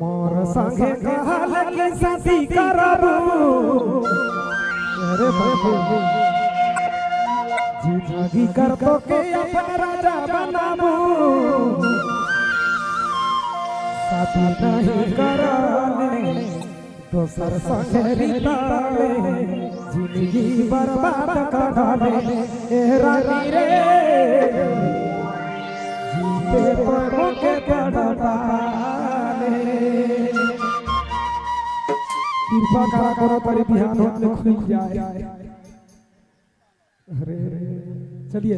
मोर संगे कहल के शादी करबू अरे बाबू जिंदगी कर तो के अपन राजा बनाबू शादी नहीं कराले दोसर संगे रिताले जिंदगी बर्बाद कराले ए रानी रे जीते पर के पड़ताले कृपा करो तेरे बिहान होते खुल जाए। अरे चलिए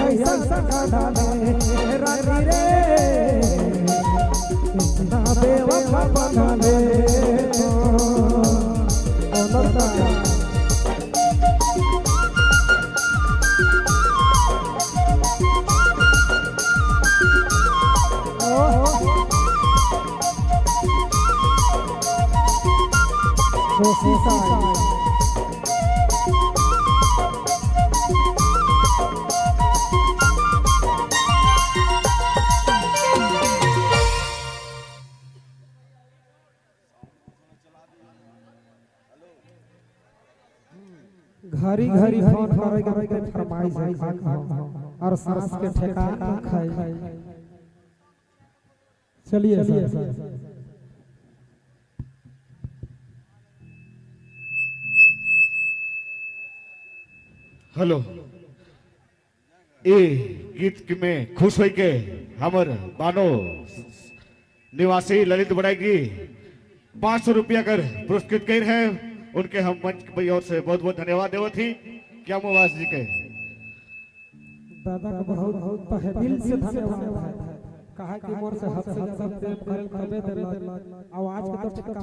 ऐसा सका डाले रानी रे ना बेवफा बना ले घरी घरी फोन करेगा के फरमाइश है और सांस के ठेकाना खाई। चलिए हेलो ए गीत में खुश होई के हमर बानो निवासी ललित बड़ाई 500 रुपया कर पुरस्कृत कर है। उनके हम मंच की ओर से बहुत बहुत धन्यवाद देवत थी। क्या मुवास जी के दादा को बहुत बहुत दिल से धन्यवाद है। कहा कि मोर से हद से ज्यादा प्रेम करल करबे देला आवाज के तो